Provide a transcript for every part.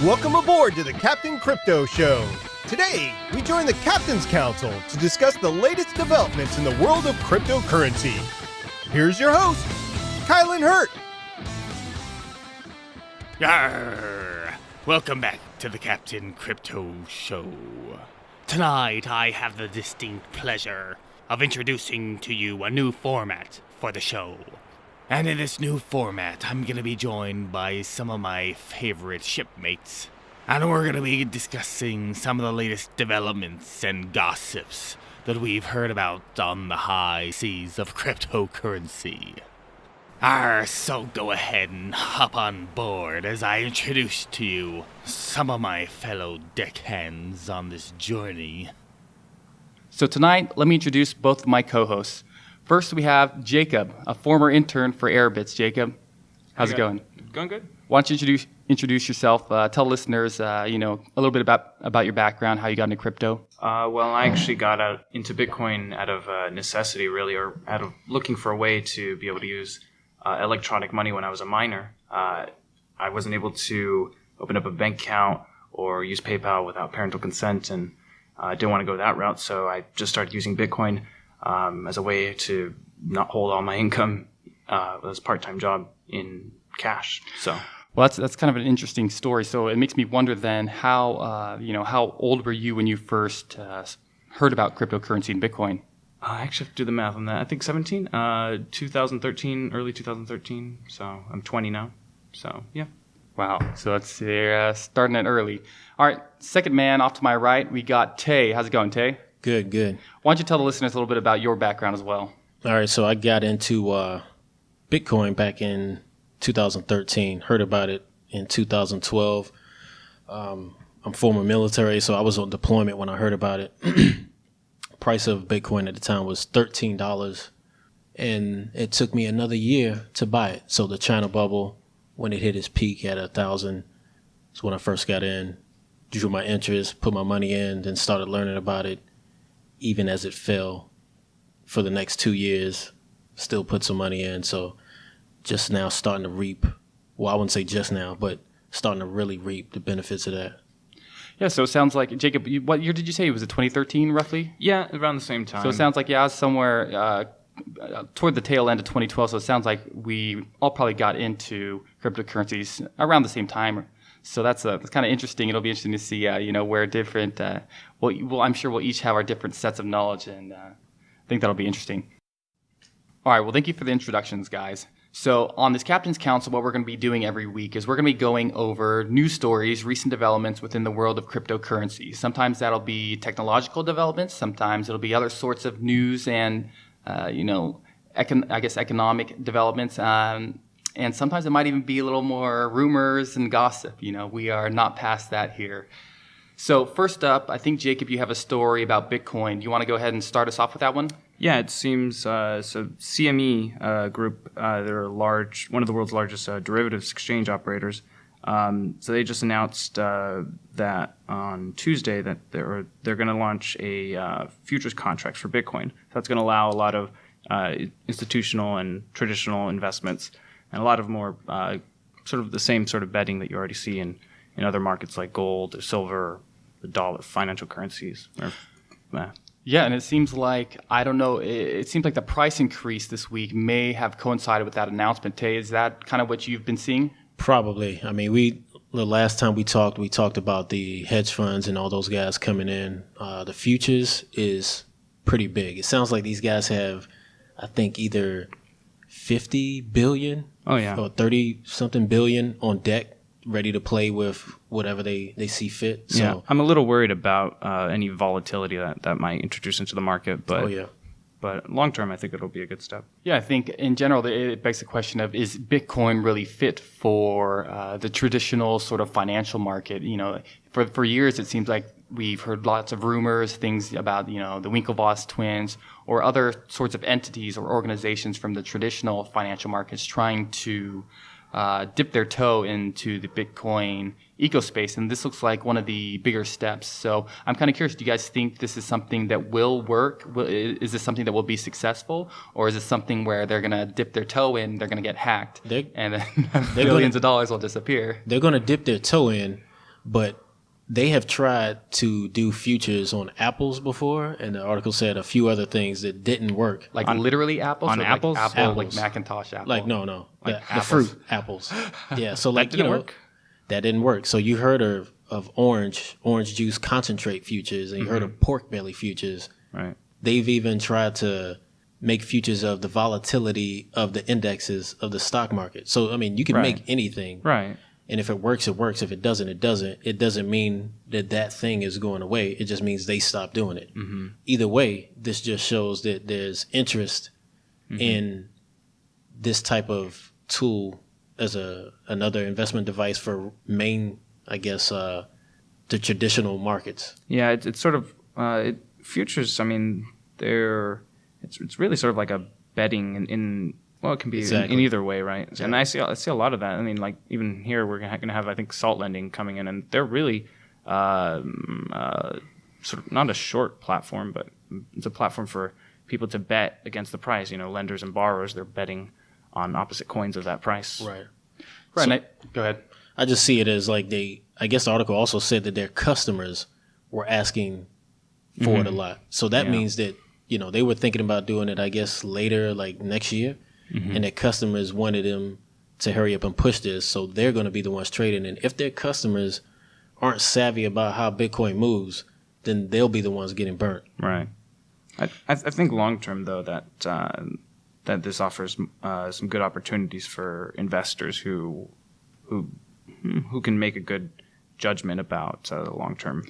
Welcome aboard to the Captain Crypto Show. Today, we join the Captain's Council to discuss the latest developments in the world of cryptocurrency. Here's your host, Kylan Hurt. Yarr! Welcome back to the Captain Crypto Show. Tonight, I have the distinct pleasure of introducing to you a new format for the show. And in this new format, I'm going to be joined by some of my favorite shipmates. And we're going to be discussing some of the latest developments and gossips that we've heard about on the high seas of cryptocurrency. So go ahead and hop on board as I introduce to you some of my fellow deckhands on this journey. So tonight, let me introduce both of my co-hosts. First, we have Jacob, a former intern for Airbits. Jacob, how's it going? Going good. Why don't you introduce yourself? Tell listeners, a little bit about your background, how you got into crypto. Well, I actually got into Bitcoin out of necessity, really, or out of looking for a way to be able to use electronic money when I was a minor. I wasn't able to open up a bank account or use PayPal without parental consent, and I didn't want to go that route, so I just started using Bitcoin as a way to not hold all my income as a part-time job in cash. So, well, that's kind of an interesting story. So it makes me wonder then how old were you when you first heard about cryptocurrency and Bitcoin? I actually have to do the math on that. I think 17, 2013, early 2013. So I'm 20 now. So yeah. Wow. So that's starting it early. All right. Second man off to my right, we got Tay. How's it going, Tay? Good. Why don't you tell the listeners a little bit about your background as well? All right, so I got into Bitcoin back in 2013. Heard about it in 2012. I'm former military, so I was on deployment when I heard about it. Price of Bitcoin at the time was $13, and it took me another year to buy it. So the China bubble, when it hit its peak at 1,000, is when I first got in, drew my interest, put my money in, then started learning about it. Even as it fell for the next 2 years, still put some money in. So just now starting to reap, well, I wouldn't say just now, but starting to really reap the benefits of that. Yeah, so it sounds like, Jacob, what year did you say? Was it 2013 roughly? Yeah, around the same time. So it sounds like, I was somewhere toward the tail end of 2012. So it sounds like we all probably got into cryptocurrencies around the same time. So that's kind of interesting. It'll be interesting to see, where different. I'm sure we'll each have our different sets of knowledge, and I think that'll be interesting. All right. Well, thank you for the introductions, guys. So on this Captain's Council, what we're going to be doing every week is we're going to be going over news stories, recent developments within the world of cryptocurrency. Sometimes that'll be technological developments. Sometimes it'll be other sorts of news and, economic developments. And sometimes it might even be a little more rumors and gossip. We are not past that here. So first up, I think, Jacob, you have a story about Bitcoin. Do you want to go ahead and start us off with that one? Yeah, it seems so. CME group, they're one of the world's largest derivatives exchange operators. So they just announced that on Tuesday that they're going to launch a futures contracts for Bitcoin. So that's going to allow a lot of institutional and traditional investments, and a lot of more sort of the same sort of betting that you already see in other markets like gold or silver or the dollar, financial currencies. Yeah, and it seems like, I don't know, it seems like the price increase this week may have coincided with that announcement. Tay, is that kind of what you've been seeing? Probably. I mean, the last time we talked about the hedge funds and all those guys coming in. The futures is pretty big. It sounds like these guys have, I think, either 50 billion or 30-something billion on deck, ready to play with whatever they see fit. So, yeah, I'm a little worried about any volatility that might introduce into the market. But long term, I think it'll be a good step. Yeah, I think in general, it begs the question of, is Bitcoin really fit for the traditional sort of financial market? For years, it seems like we've heard lots of rumors, things about, the Winklevoss twins or other sorts of entities or organizations from the traditional financial markets trying to dip their toe into the Bitcoin ecospace, and this looks like one of the bigger steps. So I'm kind of curious, do you guys think this is something that will work? Is this something that will be successful, or is it something where they're going to dip their toe in, they're going to get hacked, and then billions of dollars will disappear? They're going to dip their toe in, but they have tried to do futures on apples before, and the article said a few other things that didn't work. Like literally apples? on or apples? Like apple, like Apples. Macintosh apple? Like no, Like the apples. fruit apples. Yeah, so like didn't work? that didn't work. So you heard of orange juice concentrate futures, and you heard of pork belly futures. Right. They've even tried to make futures of the volatility of the indexes of the stock market. So I mean, you can Right. make anything, Right. and if it works, it works. If it doesn't, it doesn't. It doesn't mean that thing is going away. It just means they stop doing it. Either way, this just shows that there's interest in this type of tool as another investment device for main, I guess, the traditional markets. Yeah, it's sort of futures. I mean, it's really sort of like a betting in well, it can be Exactly. in either way, right? Exactly. And I see a lot of that. I mean, like even here we're going to have I think salt lending coming in, and they're really sort of not a short platform, but it's a platform for people to bet against the price. You know, lenders and borrowers, they're betting on opposite coins of that price. Right. Right. So- Go ahead. I just see it as like I guess the article also said that their customers were asking for it a lot. So that Yeah. means that, they were thinking about doing it, I guess, later, like next year. And their customers wanted them to hurry up and push this. So they're going to be the ones trading. And if their customers aren't savvy about how Bitcoin moves, then they'll be the ones getting burnt. Right. I think long term though that this offers some good opportunities for investors who can make a good judgment about the long term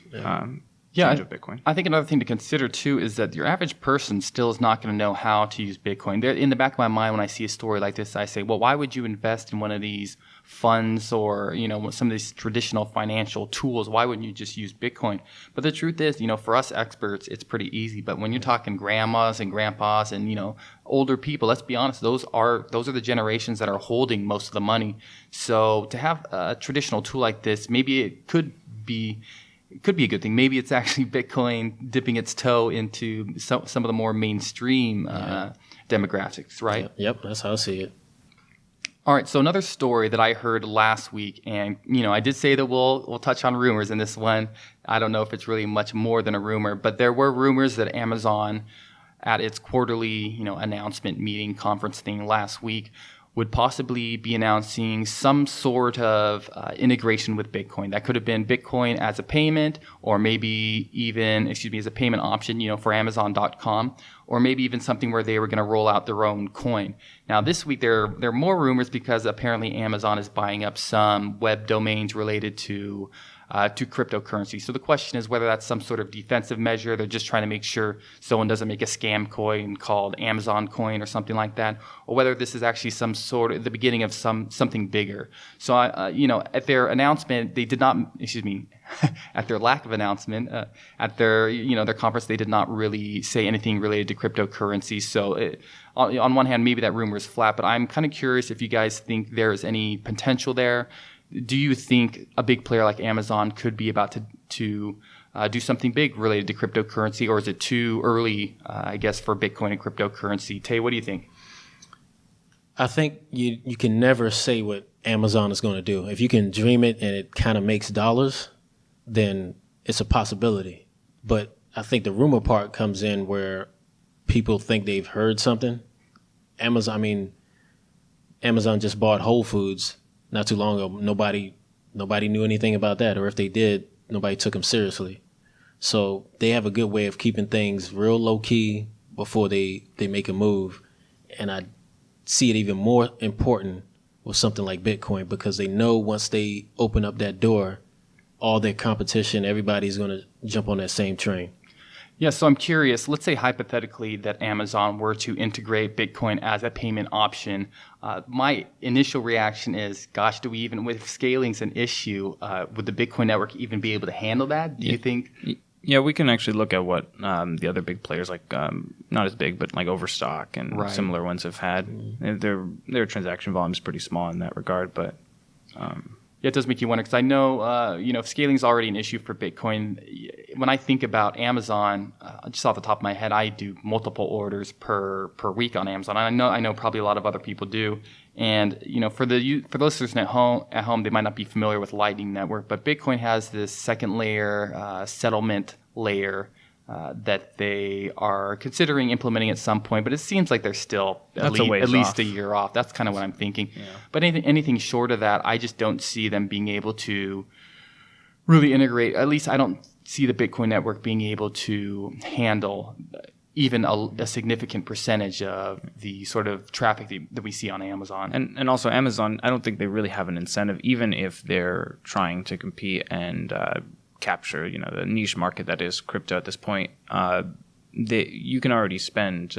change of Bitcoin. I think another thing to consider too is that your average person still is not going to know how to use Bitcoin. In the back of my mind, when I see a story like this, I say, well, why would you invest in one of these funds or some of these traditional financial tools? Why wouldn't you just use Bitcoin? But the truth is, for us experts, it's pretty easy. But when you're talking grandmas and grandpas and older people, let's be honest, those are the generations that are holding most of the money. So to have a traditional tool like this, maybe it could be a good thing. Maybe it's actually Bitcoin dipping its toe into some of the more mainstream demographics, right? Yep, that's how I see it. All right, so another story that I heard last week, and I did say that we'll touch on rumors in this one. I don't know if it's really much more than a rumor, but there were rumors that Amazon, at its quarterly announcement meeting conference thing last week, would possibly be announcing some sort of integration with Bitcoin. That could have been Bitcoin as a payment, or maybe even, as a payment option, for Amazon.com, or maybe even something where they were going to roll out their own coin. Now, this week there are more rumors because apparently Amazon is buying up some web domains related to cryptocurrency. So the question is whether that's some sort of defensive measure. They're just trying to make sure someone doesn't make a scam coin called Amazon coin or something like that, or whether this is actually some sort of the beginning of something bigger. So at their announcement, they did not. At their lack of announcement, at their conference, they did not really say anything related to cryptocurrency. So on one hand, maybe that rumor is flat, but I'm kind of curious if you guys think there is any potential there. Do you think a big player like Amazon could be about to do something big related to cryptocurrency, or is it too early, I guess, for Bitcoin and cryptocurrency? Tay, what do you think? I think you can never say what Amazon is going to do. If you can dream it and it kind of makes dollars, then it's a possibility. But I think the rumor part comes in where people think they've heard something. Amazon just bought Whole Foods not too long ago. Nobody knew anything about that, or if they did, nobody took them seriously. So they have a good way of keeping things real low key before they make a move. And I see it even more important with something like Bitcoin, because they know once they open up that door, all their competition, everybody's going to jump on that same train. Yeah, so I'm curious. Let's say hypothetically that Amazon were to integrate Bitcoin as a payment option. My initial reaction is, gosh, do we even, with scaling's an issue, would the Bitcoin network even be able to handle that? Do you think? Yeah, we can actually look at what the other big players, like not as big, but like Overstock and similar ones have had. Their transaction volume is pretty small in that regard, but. Yeah, it does make you wonder, because I know, if scaling is already an issue for Bitcoin, when I think about Amazon, just off the top of my head, I do multiple orders per week on Amazon. I know probably a lot of other people do. And for the listeners at home, they might not be familiar with Lightning Network, but Bitcoin has this second layer, settlement layer, that they are considering implementing at some point, but it seems like they're still at least a year off. That's kind of what I'm thinking. Yeah. But anything short of that, I just don't see them being able to really integrate. At least I don't see the Bitcoin network being able to handle even a significant percentage of the sort of traffic that we see on Amazon. And also Amazon, I don't think they really have an incentive, even if they're trying to compete and capture, the niche market that is crypto at this point. You can already spend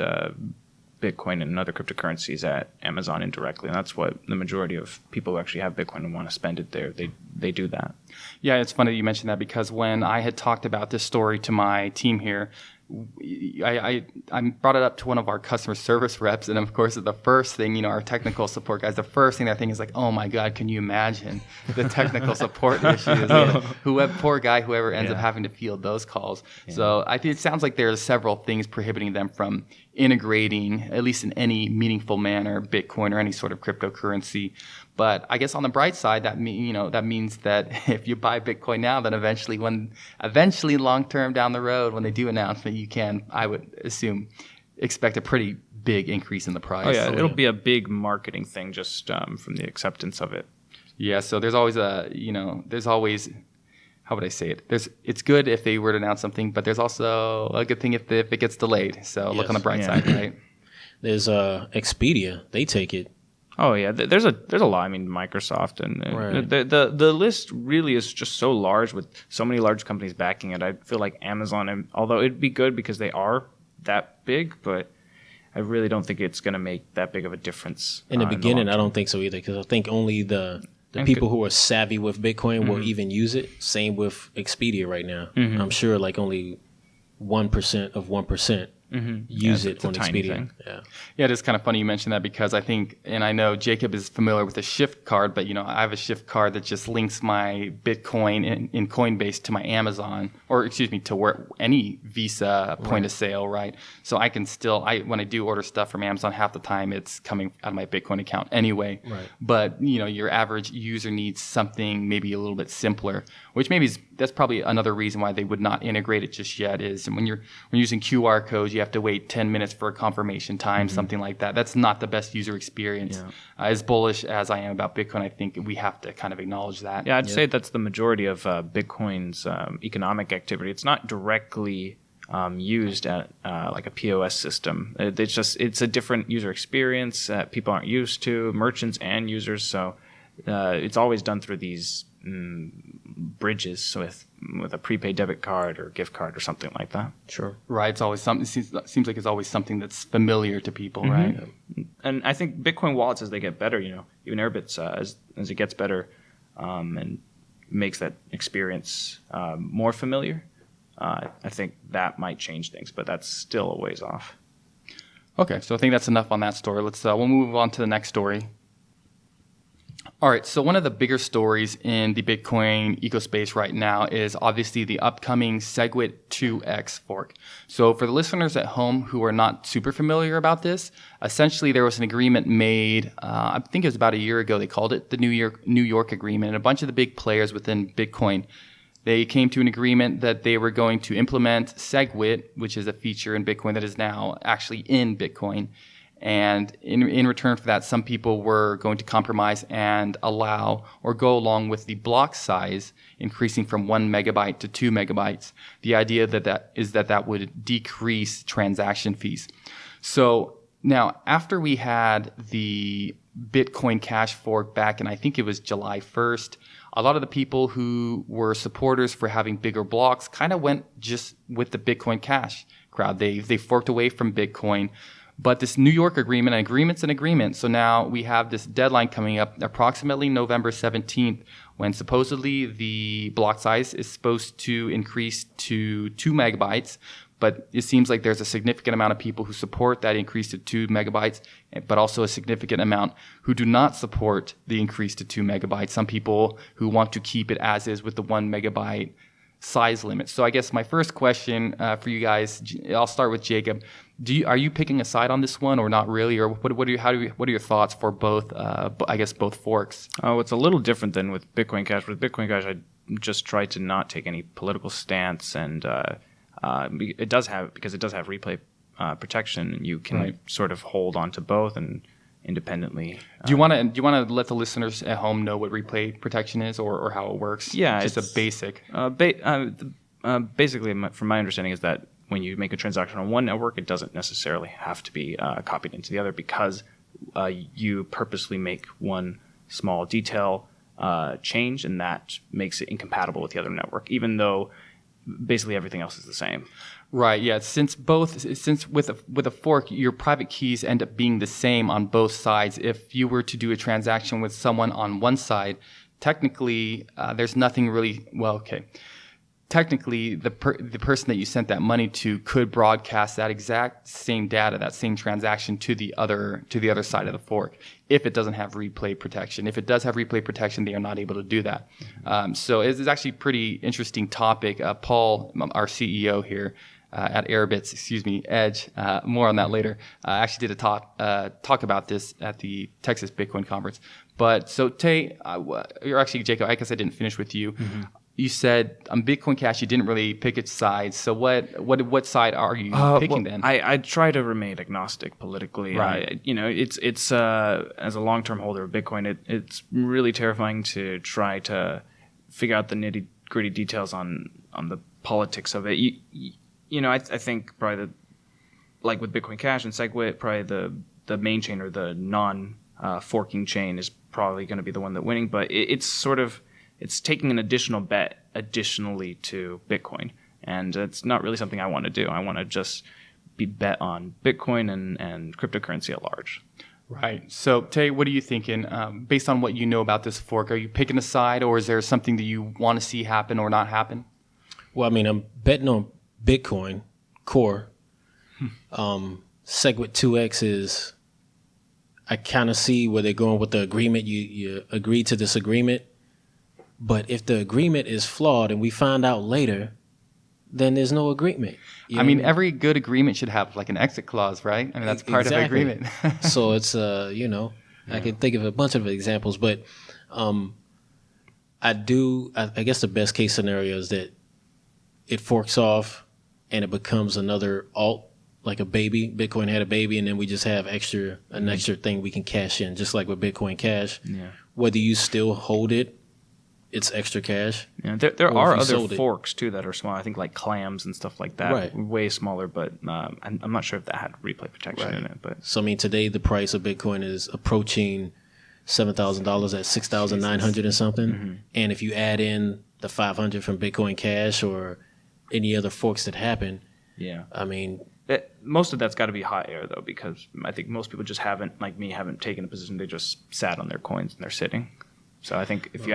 Bitcoin and other cryptocurrencies at Amazon indirectly, and that's what the majority of people who actually have Bitcoin and want to spend it there, they do that. Yeah, it's funny that you mentioned that, because when I had talked about this story to my team here, I brought it up to one of our customer service reps, and of course the first thing, our technical support guys, the first thing they're thinking is like, oh my God, can you imagine the technical support issues? Whoever ends up having to field those calls. Yeah. So I think it sounds like there's several things prohibiting them from integrating, at least in any meaningful manner, Bitcoin or any sort of cryptocurrency. But I guess on the bright side, that means that if you buy Bitcoin now, then eventually long term down the road, when they do announce that you can, I would assume, expect a pretty big increase in the price. Oh yeah, it'll be a big marketing thing just from the acceptance of it. Yeah, so there's always how would I say it? It's good if they were to announce something, but there's also a good thing if it gets delayed. So look on the bright side, right? There's Expedia. They take it. Oh yeah, there's a lot. I mean, Microsoft and right. the list really is just so large with so many large companies backing it. I feel like Amazon, and although it'd be good because they are that big, but I really don't think it's going to make that big of a difference. In the beginning, I don't think so either, because I think only the people who are savvy with Bitcoin will even use it. Same with Expedia right now. Mm-hmm. I'm sure like only 1% of 1%. Use it on Expedia. Yeah, it is kind of funny you mentioned that, because I think, and I know Jacob is familiar with the Shift card, but I have a Shift card that just links my Bitcoin in Coinbase to my Amazon, to where any Visa point of sale, right? So I can still, when I do order stuff from Amazon, half the time it's coming out of my Bitcoin account anyway. Right. But your average user needs something maybe a little bit simpler, which that's probably another reason why they would not integrate it just yet. Is when you're using QR codes, you have to wait 10 minutes for a confirmation time, something like that. That's not the best user experience. Yeah. As bullish as I am about Bitcoin, I think we have to kind of acknowledge that. Yeah, I'd say that's the majority of Bitcoin's economic activity. It's not directly used at like a POS system. It's a different user experience that people aren't used to, merchants and users. So it's always done through these bridges with a prepaid debit card or gift card or something like that. Sure. Right. It's always something. Seems like it's always something that's familiar to people, right? And I think Bitcoin wallets, as they get better, even Airbit's as it gets better, and makes that experience more familiar. I think that might change things, but that's still a ways off. Okay, so I think that's enough on that story. We'll move on to the next story. All right, so one of the bigger stories in the Bitcoin ecospace right now is obviously the upcoming SegWit2X fork. So for the listeners at home who are not super familiar about this, essentially there was an agreement made, I think it was about a year ago. They called it the New York Agreement. And a bunch of the big players within Bitcoin, they came to an agreement that they were going to implement SegWit, which is a feature in Bitcoin that is now actually in Bitcoin. And in return for that, some people were going to compromise and allow or go along with the block size increasing from 1 megabyte to 2 megabytes. The idea that would decrease transaction fees. So now, after we had the Bitcoin Cash fork back in, I think it was July 1st, a lot of the people who were supporters for having bigger blocks kind of went just with the Bitcoin Cash crowd. They forked away from Bitcoin. But this New York agreement, an agreement's an agreement. So now we have this deadline coming up, approximately November 17th, when supposedly the block size is supposed to increase to 2 megabytes. But it seems like there's a significant amount of people who support that increase to 2 megabytes, but also a significant amount who do not support the increase to 2 megabytes. Some people who want to keep it as is with the 1 megabyte size limits. So I guess my first question for you guys, I'll start with Jacob. Are you picking a side on this one or not really? Or what are your thoughts for both, I guess, both forks? Oh, it's a little different than with Bitcoin Cash. With Bitcoin Cash, I just try to not take any political stance, and because it does have replay protection, you can sort of hold on to both and independently. Do you want to let the listeners at home know what replay protection is or how it works? Yeah, just a basic. Basically, from my understanding, is that when you make a transaction on one network, it doesn't necessarily have to be copied into the other, because you purposely make one small detail change, and that makes it incompatible with the other network, even though basically everything else is the same. Right. Yeah. Since with a fork, your private keys end up being the same on both sides. If you were to do a transaction with someone on one side, technically there's nothing really. Well, okay. Technically, the person that you sent that money to could broadcast that exact same data, that same transaction to the other side of the fork, if it doesn't have replay protection. If it does have replay protection, they are not able to do that. So it's actually a pretty interesting topic. Paul, our CEO here at Airbits, Edge, more on that later, actually did a talk about this at the Texas Bitcoin conference. But so Tay, or actually Jacob, I guess I didn't finish with you. Mm-hmm. You said on Bitcoin Cash you didn't really pick its side. So what side are you picking then? I try to remain agnostic politically. Right. It's as a long-term holder of Bitcoin, it's really terrifying to try to figure out the nitty-gritty details on the politics of it. I think probably like with Bitcoin Cash and SegWit, probably the main chain or the non-forking chain is probably going to be the one that's winning. But it's taking an additional bet additionally to Bitcoin. And it's not really something I want to do. I want to just be bet on Bitcoin and cryptocurrency at large. Right. So, Tay, what are you thinking? Based on what you know about this fork, are you picking a side, or is there something that you want to see happen or not happen? Well, I mean, I'm betting on Bitcoin Core. SegWit2X is, I kind of see where they're going with the agreement. You agreed to this agreement. But if the agreement is flawed and we find out later, then there's no agreement. I mean, every good agreement should have like an exit clause, right? I mean, that's part of the agreement. So it's, I can think of a bunch of examples, but I guess the best case scenario is that it forks off and it becomes another alt, like a baby. Bitcoin had a baby, and then we just have an extra thing we can cash in, just like with Bitcoin Cash. Yeah. Whether you still hold it, it's extra cash. Yeah, there are other forks too that are small. I think like clams and stuff like that, right. Way smaller. But I'm not sure if that had replay protection in it. But so I mean, today the price of Bitcoin is approaching $7,000 at 6,900 and something. Mm-hmm. And if you add in the 500 from Bitcoin Cash or any other forks that happen, I mean, most of that's got to be hot air though, because I think most people just haven't taken a position. They just sat on their coins and they're sitting. So I think if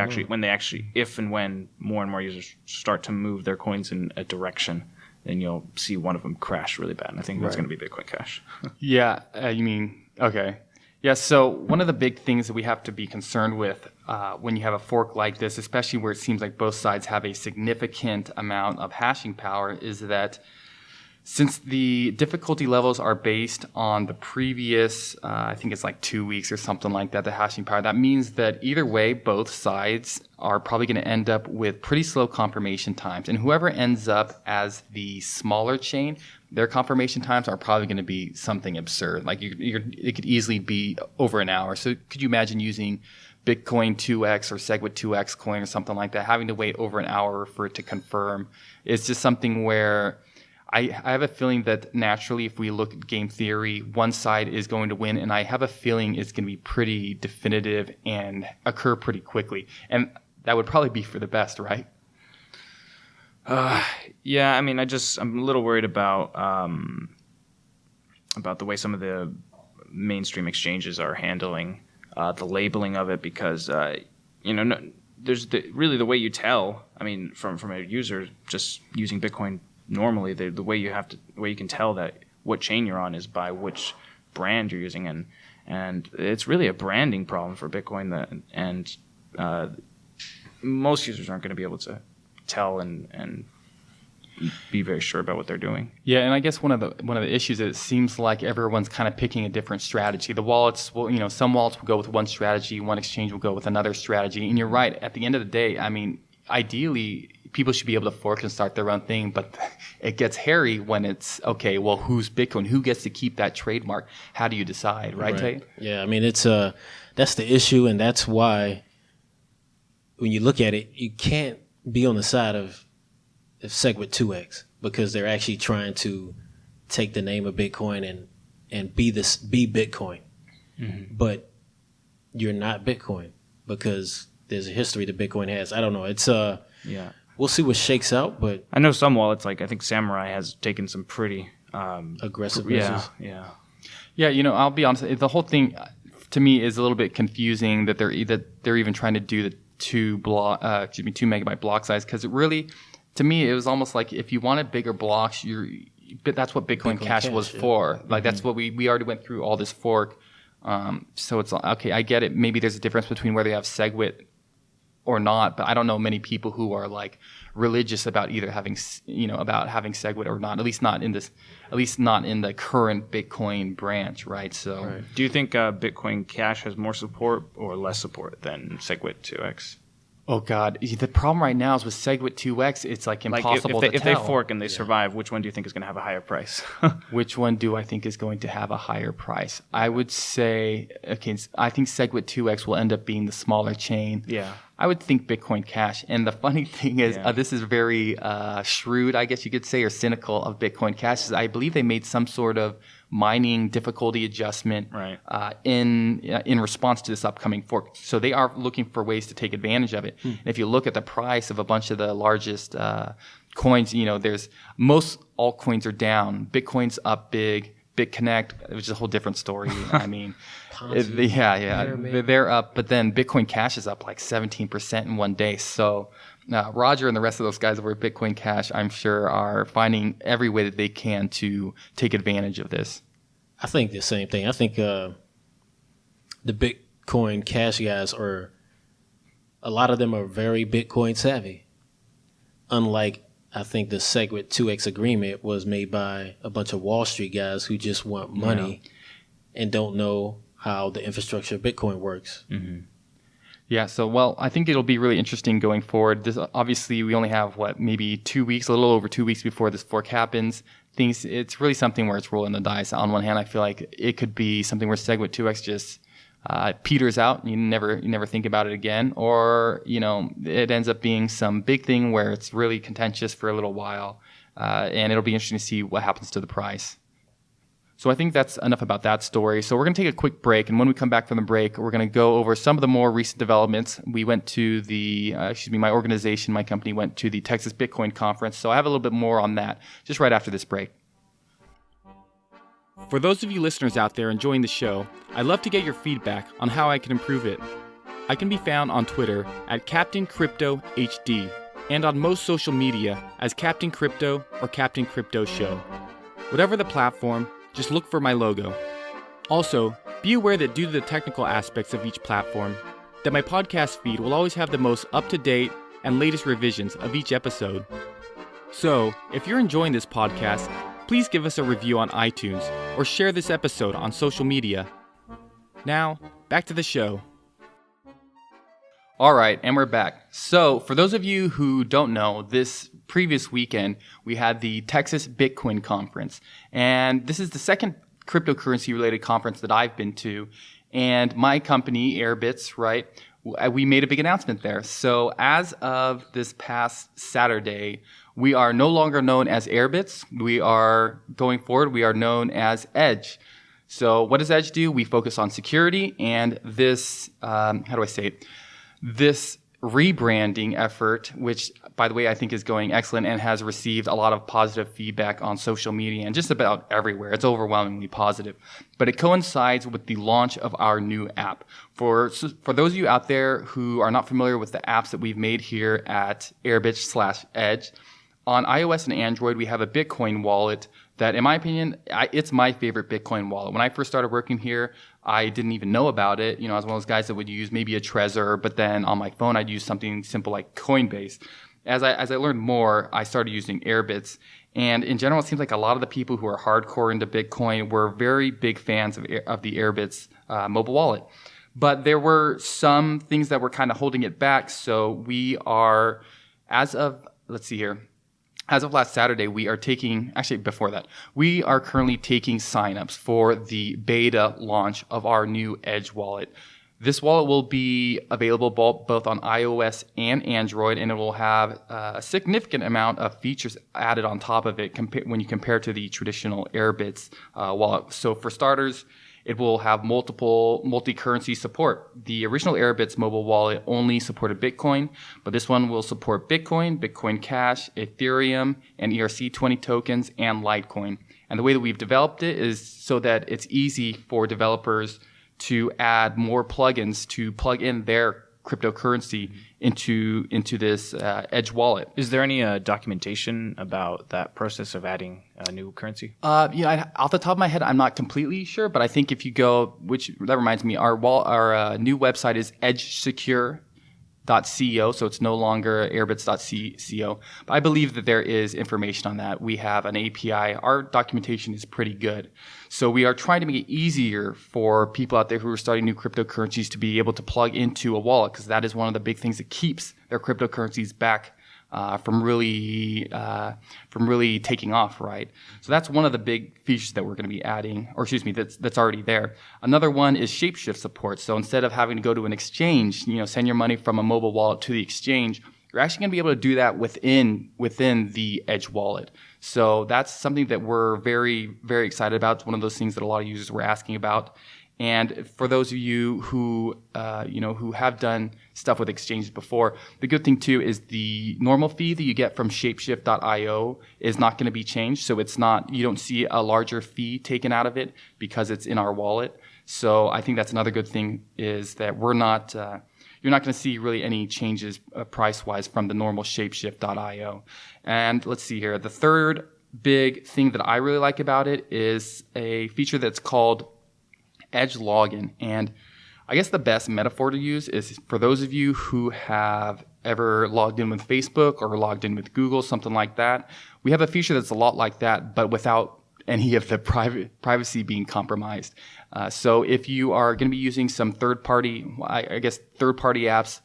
and when more and more users start to move their coins in a direction, then you'll see one of them crash really bad. And I think that's going to be Bitcoin Cash. Yeah, you mean, okay. Yeah, so one of the big things that we have to be concerned with when you have a fork like this, especially where it seems like both sides have a significant amount of hashing power, is that since the difficulty levels are based on the previous, I think it's like 2 weeks or something like that, the hashing power, that means that either way, both sides are probably going to end up with pretty slow confirmation times. And whoever ends up as the smaller chain, their confirmation times are probably going to be something absurd. Like it could easily be over an hour. So could you imagine using Bitcoin 2X or SegWit2X coin or something like that, having to wait over an hour for it to confirm? It's just something where I have a feeling that naturally, if we look at game theory, one side is going to win, and I have a feeling it's going to be pretty definitive and occur pretty quickly. And that would probably be for the best, right? Yeah, I mean, I'm a little worried about the way some of the mainstream exchanges are handling the labeling of it, because there's really the way you tell. I mean, from a user just using Bitcoin normally, the way you can tell that what chain you're on is by which brand you're using, and it's really a branding problem for Bitcoin, and most users aren't going to be able to tell and be very sure about what they're doing. Yeah, and I guess one of the issues is it seems like everyone's kind of picking a different strategy. The wallets will, some wallets will go with one strategy, one exchange will go with another strategy. And you're right. At the end of the day, I mean, ideally, people should be able to fork and start their own thing, but it gets hairy when it's okay. Well, who's Bitcoin? Who gets to keep that trademark? How do you decide, right, Tate? Yeah, I mean, it's that's the issue, and that's why when you look at it, you can't be on the side of SegWit2X because they're actually trying to take the name of Bitcoin and be Bitcoin. Mm-hmm. But you're not Bitcoin because there's a history that Bitcoin has. I don't know. It's we'll see what shakes out, but I know some wallets, like I think Samurai has taken some pretty aggressive measures. Yeah. I'll be honest. The whole thing to me is a little bit confusing that they're even trying to do the 2 megabyte block size, because it really, to me, it was almost like if you wanted bigger blocks, that's what Bitcoin Cash was for. Like that's what we already went through all this fork. So it's okay. I get it. Maybe there's a difference between whether you have SegWit or not, but I don't know many people who are like religious about either having SegWit or not. At least not in the current Bitcoin branch, right? So, right. Do you think Bitcoin Cash has more support or less support than SegWit2X? Oh God, the problem right now is with SegWit2X, it's like impossible to tell. If they fork and they survive, which one do you think is going to have a higher price? Which one do I think is going to have a higher price? I would say, I think SegWit2X will end up being the smaller chain. Yeah. I would think Bitcoin Cash. And the funny thing is, this is very shrewd, I guess you could say, or cynical of Bitcoin Cash. Is I believe they made some sort of mining difficulty adjustment in response to this upcoming fork. So they are looking for ways to take advantage of it. And if you look at the price of a bunch of the largest coins, there's most altcoins are down. Bitcoin's up big. BitConnect, which is a whole different story. I mean, they're up, but then Bitcoin Cash is up like 17% in one day. So Roger and the rest of those guys over at Bitcoin Cash, I'm sure, are finding every way that they can to take advantage of this. I think the same thing. I think the Bitcoin Cash guys a lot of them are very Bitcoin savvy. Unlike, I think the SegWit2X agreement was made by a bunch of Wall Street guys who just want money and don't know how the infrastructure of Bitcoin works. Mm-hmm. Yeah, so, I think it'll be really interesting going forward. Obviously, we only have, maybe 2 weeks, a little over 2 weeks before this fork happens. It's really something where it's rolling the dice. On one hand, I feel like it could be something where SegWit2X just peters out and you never think about it again, or it ends up being some big thing where it's really contentious for a little while, and it'll be interesting to see what happens to the price. So I think that's enough about that story. So we're going to take a quick break, and when we come back from the break, we're going to go over some of the more recent developments. We went to my organization, my company went to the Texas Bitcoin Conference, so I have a little bit more on that just right after this break. For those of you listeners out there enjoying the show, I'd love to get your feedback on how I can improve it. I can be found on Twitter at Captain Crypto HD and on most social media as Captain Crypto or Captain Crypto Show. Whatever the platform, just look for my logo. Also, be aware that due to the technical aspects of each platform, that my podcast feed will always have the most up-to-date and latest revisions of each episode. So, if you're enjoying this podcast, please give us a review on iTunes or share this episode on social media. Now, back to the show. All right, and we're back. So, for those of you who don't know, this previous weekend, we had the Texas Bitcoin Conference. And this is the second cryptocurrency-related conference that I've been to. And my company, Airbits, right, we made a big announcement there. So, as of this past Saturday, we are no longer known as Airbits. Going forward, we are known as Edge. So what does Edge do? We focus on security, and this, this rebranding effort, which, by the way, I think is going excellent and has received a lot of positive feedback on social media and just about everywhere. It's overwhelmingly positive. But it coincides with the launch of our new app. For those of you out there who are not familiar with the apps that we've made here at Airbits/Edge, on iOS and Android, we have a Bitcoin wallet that, in my opinion, it's my favorite Bitcoin wallet. When I first started working here, I didn't even know about it. I was one of those guys that would use maybe a Trezor, but then on my phone, I'd use something simple like Coinbase. as I learned more, I started using Airbits. And in general, it seems like a lot of the people who are hardcore into Bitcoin were very big fans of the Airbits mobile wallet. But there were some things that were kind of holding it back. So we are, as of last Saturday, we are currently taking signups for the beta launch of our new Edge wallet. This wallet will be available both on iOS and Android, and it will have a significant amount of features added on top of it when you compare to the traditional Airbits wallet. So for starters, it will have multi-currency support. The original Airbits mobile wallet only supported Bitcoin, but this one will support Bitcoin, Bitcoin Cash, Ethereum, and ERC20 tokens, and Litecoin. And the way that we've developed it is so that it's easy for developers to add more plugins to plug in their cryptocurrency into this Edge wallet. Is there any documentation about that process of adding a new currency? Off the top of my head, I'm not completely sure, but I think if you go, that reminds me, our new website is edgesecure.co, so it's no longer airbits.co. But I believe that there is information on that. We have an API. Our documentation is pretty good. So we are trying to make it easier for people out there who are starting new cryptocurrencies to be able to plug into a wallet, because that is one of the big things that keeps their cryptocurrencies back from really taking off, right? So that's one of the big features that we're going to be adding, that's already there. Another one is shapeshift support. So instead of having to go to an exchange, send your money from a mobile wallet to the exchange, you're actually going to be able to do that within the Edge wallet. So that's something that we're very, very excited about. It's one of those things that a lot of users were asking about. And for those of you who have done stuff with exchanges before, the good thing too is the normal fee that you get from shapeshift.io is not going to be changed. So you don't see a larger fee taken out of it because it's in our wallet. So I think that's another good thing, is that you're not going to see really any changes price-wise from the normal shapeshift.io. And let's see here. The third big thing that I really like about it is a feature that's called Edge Login. And I guess the best metaphor to use is for those of you who have ever logged in with Facebook or logged in with Google, something like that. We have a feature that's a lot like that, but without any of the privacy being compromised. So if you are going to be using some third-party apps,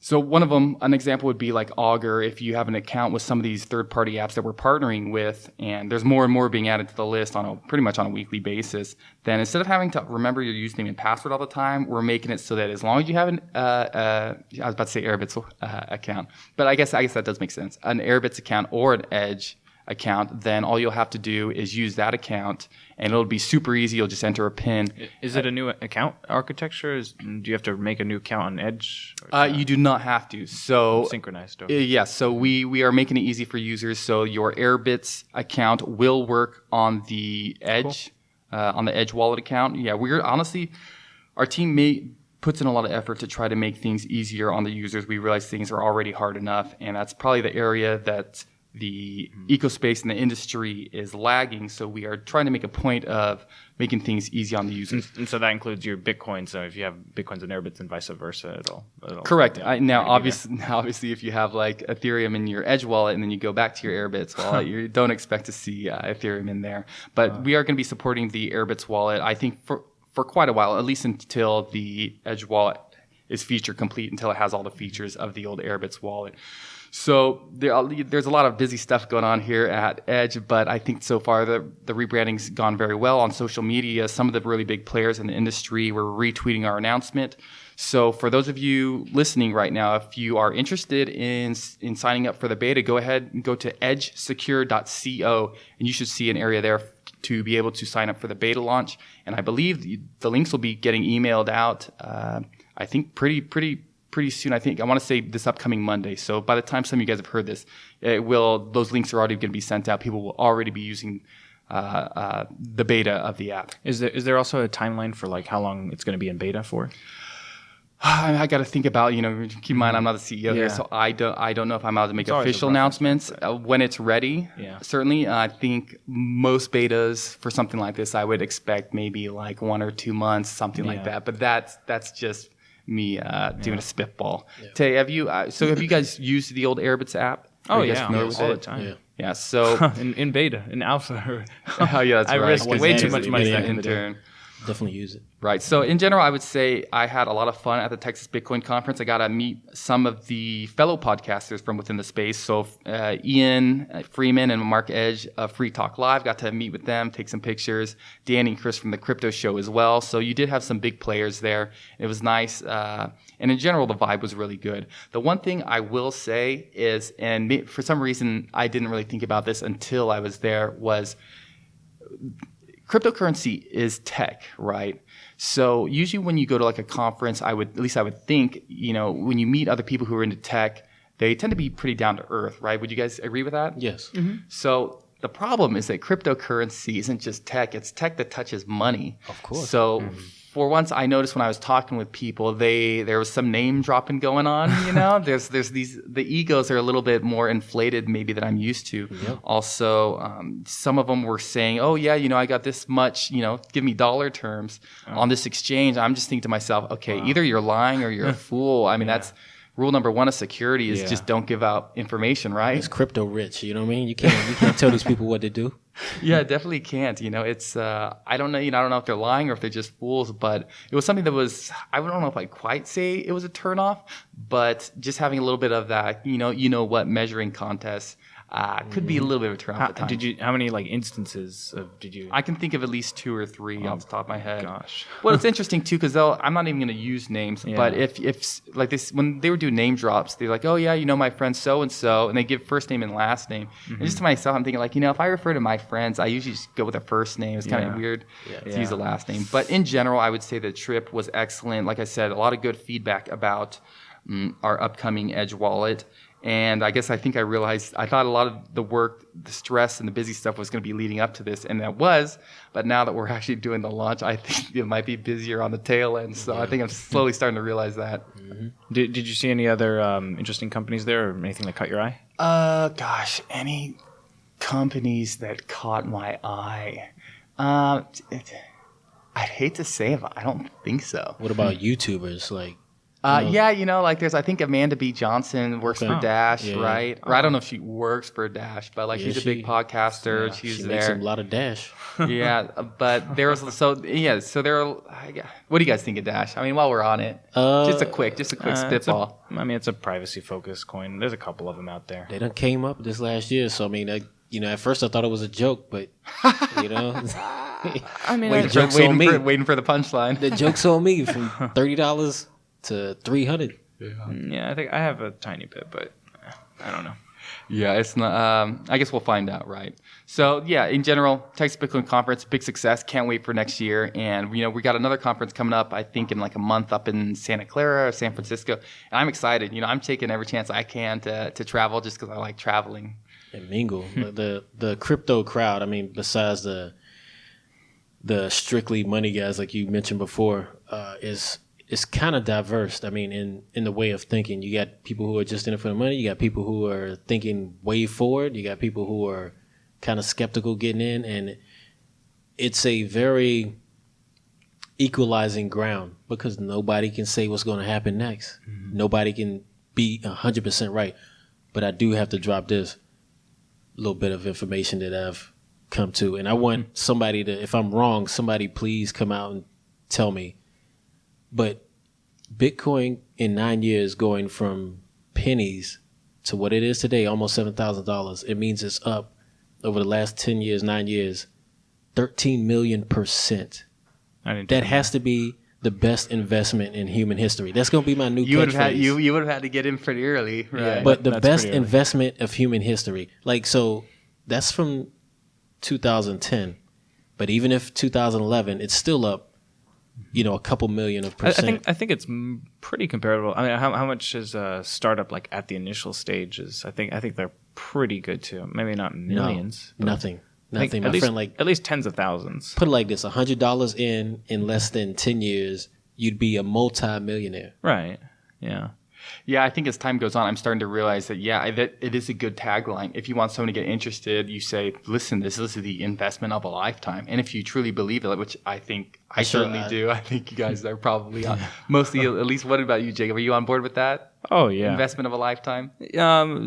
so one of them, an example would be like Augur. If you have an account with some of these third-party apps that we're partnering with, and there's more and more being added to the list pretty much on a weekly basis, then instead of having to remember your username and password all the time, we're making it so that as long as you have I was about to say Airbits account, but I guess that does make sense. An Airbits account or an Edge account, then all you'll have to do is use that account, and it'll be super easy. You'll just enter a PIN. Is it a new account architecture? Do you have to make a new account on Edge? You do not have to. So synchronized. Yeah. So we are making it easy for users. So your Airbits account will work on the Edge, on the Edge wallet account. Yeah, our team puts in a lot of effort to try to make things easier on the users. We realize things are already hard enough, and that's probably the area that the ecospace and the industry is lagging, so we are trying to make a point of making things easy on the users. And so that includes your Bitcoin. So if you have Bitcoins and Airbits and vice versa, it'll correct. Now, obviously, if you have like Ethereum in your Edge wallet and then you go back to your Airbits wallet, you don't expect to see Ethereum in there. But we are going to be supporting the Airbits wallet, I think, for quite a while, at least until the Edge wallet is feature complete, until it has all the features of the old Airbits wallet. So there's a lot of busy stuff going on here at Edge, but I think so far the rebranding's gone very well on social media. Some of the really big players in the industry were retweeting our announcement. So for those of you listening right now, if you are interested in signing up for the beta, go ahead and go to edgesecure.co, and you should see an area there to be able to sign up for the beta launch. And I believe the links will be getting emailed out, I think pretty soon. I want to say this upcoming Monday. So by the time some of you guys have heard this, those links are already going to be sent out. People will already be using the beta of the app. Is there also a timeline for like how long it's going to be in beta for? I got to think about, keep in mind I'm not the CEO here, so I don't know if I'm allowed to make official announcements when it's ready. Yeah. Certainly, I think most betas for something like this, I would expect maybe like 1 or 2 months, something like that. But that's just doing a spitball. Tay, have you guys used the old Airbits app? Oh Are you guys yeah, familiar all with the it? time. Yeah. So in beta, in alpha. oh yeah, that's I right. risked way too much money As back an in the day. intern. Definitely use it. Right. So in general, I would say I had a lot of fun at the Texas Bitcoin Conference. I got to meet some of the fellow podcasters from within the space. So Ian Freeman and Mark Edge of Free Talk Live, got to meet with them, take some pictures. Danny and Chris from the Crypto Show as well. So you did have some big players there. It was nice. And in general, the vibe was really good. The one thing I will say is, and for some reason I didn't really think about this until I was there, was cryptocurrency is tech, right? So usually when you go to like a conference, I would think, when you meet other people who are into tech, they tend to be pretty down to earth, right? Would you guys agree with that? Yes. So the problem is that cryptocurrency isn't just tech, it's tech that touches money. Of course. So for once, I noticed when I was talking with people, there was some name dropping going on. There's the egos are a little bit more inflated maybe than I'm used to. Yep. Also, some of them were saying, "Oh yeah, I got this much. Give me dollar terms on this exchange." I'm just thinking to myself, okay, either you're lying or you're a fool. I mean, that's rule number one of security is just don't give out information, right? It's crypto rich. You know what I mean? You can't tell these people what to do. Yeah, definitely can't. It's I don't know. I don't know if they're lying or if they're just fools. But it was something that was, I don't know if I'd quite say it was a turnoff, but just having a little bit of that, what measuring contests could be a little bit of a turnoff at times. How many like instances did you? I can think of at least 2 or 3 off the top of my head. Gosh. Well, it's interesting too because I'm not even going to use names, but if like this, when they were doing name drops, they're like, "Oh yeah, my friend so and so," and they give first name and last name. And just to myself, I'm thinking like, if I refer to my friends, I usually just go with a first name. It's kind of weird to use a last name, but in general, I would say the trip was excellent. Like I said, a lot of good feedback about our upcoming Edge wallet. And I think I realized, I thought a lot of the work, the stress, and the busy stuff was going to be leading up to this, and that was. But now that we're actually doing the launch, I think it might be busier on the tail end. So I think I'm slowly starting to realize that. Did you see any other interesting companies there, or anything that caught your eye? Any companies that caught my eye? I'd hate to say it, but I don't think so. What about YouTubers? Like, there's, I think Amanda B. Johnson works for Dash, right? Or I don't know if she works for Dash, but she's a big podcaster. She's she there. makes a lot of Dash. But there was, so there are, what do you guys think of Dash? I mean, while we're on it, just a quick spitball. It's a privacy-focused coin. There's a couple of them out there. They done came up this last year, so I mean, at first I thought it was a joke, but I mean, waiting for the punchline. The joke's on me from $30 to $300. Yeah, I think I have a tiny bit, but I don't know. Yeah, it's not. I guess we'll find out, right? So yeah, in general, Texas Bitcoin Conference, big success. Can't wait for next year. And we got another conference coming up, I think, in like a month up in Santa Clara or San Francisco. And I'm excited. I'm taking every chance I can to travel just because I like traveling and mingle. The crypto crowd. I mean, besides the strictly money guys like you mentioned before, is kind of diverse. I mean, in the way of thinking, you got people who are just in it for the money. You got people who are thinking way forward. You got people who are kind of skeptical getting in, and it's a very equalizing ground because nobody can say what's going to happen next. Nobody can be 100% right. But I do have to drop this little bit of information that I've come to, and I want somebody to, if I'm wrong, somebody please come out and tell me. But Bitcoin in 9 years going from pennies to what it is today, almost $7,000, it means it's up over the last 10 years, 9 years, 13 million %. That has to be the best investment in human history. That's going to be my new catchphrase. You would have had to get in pretty early, right? Yeah, but the best investment of human history. So that's from 2010. But even if 2011, it's still up, a couple million of percent. I think it's pretty comparable. I mean, how much is a startup like at the initial stages? I think they're pretty good too. Maybe not millions. No, nothing. My friend, like at least tens of thousands. Put it like this: $100 in less than 10 years, you'd be a multi-millionaire. Right. Yeah. Yeah, I think as time goes on, I'm starting to realize that, that it is a good tagline. If you want someone to get interested, you say, listen, this is the investment of a lifetime. And if you truly believe it, which I think I certainly do, I think you guys are probably mostly, at least, what about you, Jacob? Are you on board with that? Oh, yeah. Investment of a lifetime?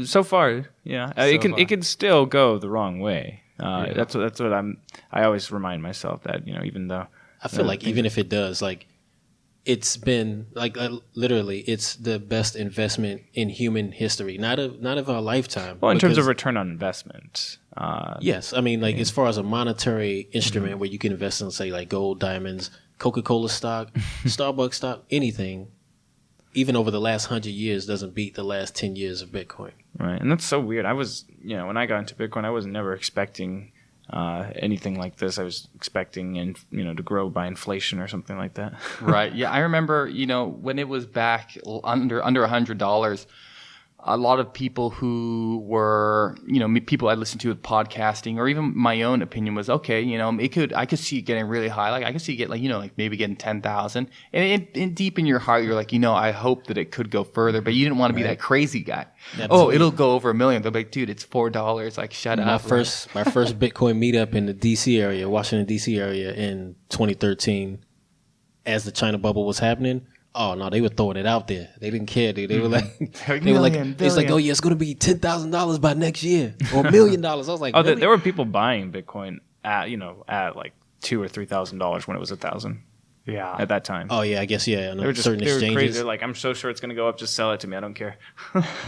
So far, yeah. It can still go the wrong way. That's what I always remind myself that, even though. I feel like even if it does, like, it's been like literally, it's the best investment in human history, not of our lifetime. Well, in terms of return on investment, yes, I mean, like as far as a monetary instrument where you can invest in, say, like gold, diamonds, Coca-Cola stock, Starbucks stock, anything, even over the last 100 years, doesn't beat the last 10 years of Bitcoin. Right, and that's so weird. I was, when I got into Bitcoin, I was never expecting anything like this. I was expecting, to grow by inflation or something like that. Right. Yeah, I remember, when it was back under $100, a lot of people who were, people I listened to with podcasting, or even my own opinion was, okay, I could see it getting really high. Like I could see it like maybe getting 10,000. And deep in your heart, you're like, I hope that it could go further, but you didn't want to be that crazy guy. Absolutely. It'll go over $1 million. They're like, dude, it's $4. Like, shut up. My first Bitcoin meetup in the DC area, Washington DC area in 2013, as the China bubble was happening. Oh no, they were throwing it out there. They didn't care, dude. They were like, it's like, oh yeah, it's gonna be $10,000 by next year or $1 million. I was like, really? There were people buying Bitcoin at like $2,000 or $3,000 when it was 1,000. Yeah, at that time. Oh yeah, I guess yeah. They were certain exchanges. exchanges. They're like, I'm so sure it's gonna go up. Just sell it to me. I don't care.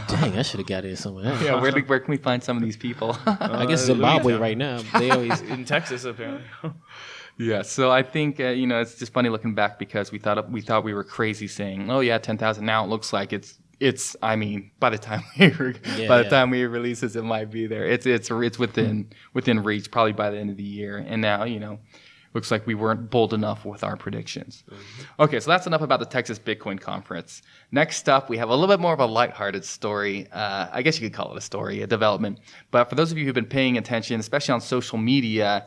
Dang, I should have got in some of that. Yeah, where can we find some of these people? I guess Zimbabwe right now. They always in Texas apparently. Yeah, so I think it's just funny looking back because we thought we were crazy saying, oh yeah, 10,000. Now it looks like it's. I mean, by the time time we release this, it might be there. It's within reach, probably by the end of the year. And now looks like we weren't bold enough with our predictions. Mm-hmm. Okay, so that's enough about the Texas Bitcoin Conference. Next up, we have a little bit more of a lighthearted story. I guess you could call it a story, a development. But for those of you who've been paying attention, especially on social media,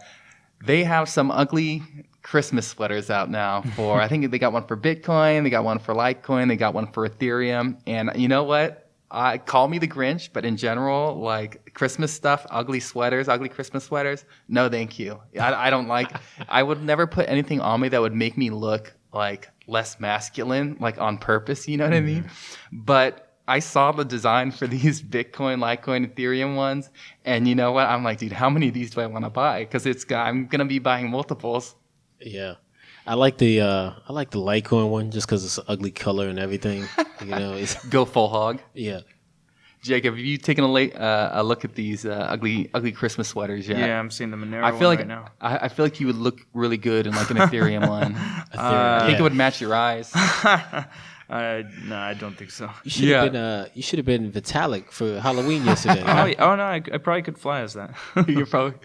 they have some ugly Christmas sweaters out now for, I think they got one for Bitcoin, they got one for Litecoin, they got one for Ethereum. And you know what? Call me the Grinch, but in general, like Christmas stuff, ugly Christmas sweaters, no thank you. I don't like, I would never put anything on me that would make me look like less masculine, like on purpose, you know what I mean? But I saw the design for these Bitcoin, Litecoin, Ethereum ones, and you know what? I'm like, dude, how many of these do I want to buy? Because I'm gonna be buying multiples. Yeah, I like the Litecoin one just because it's an ugly color and everything. It's go full hog. Yeah. Jacob, have you taken a look at these ugly Christmas sweaters yet? Yeah, I'm seeing the Monero one right now. I feel like you would look really good in like an Ethereum one. I think it would match your eyes. No, I don't think so. You should have been Vitalik for Halloween yesterday. Oh no, I probably could fly as that. You're probably,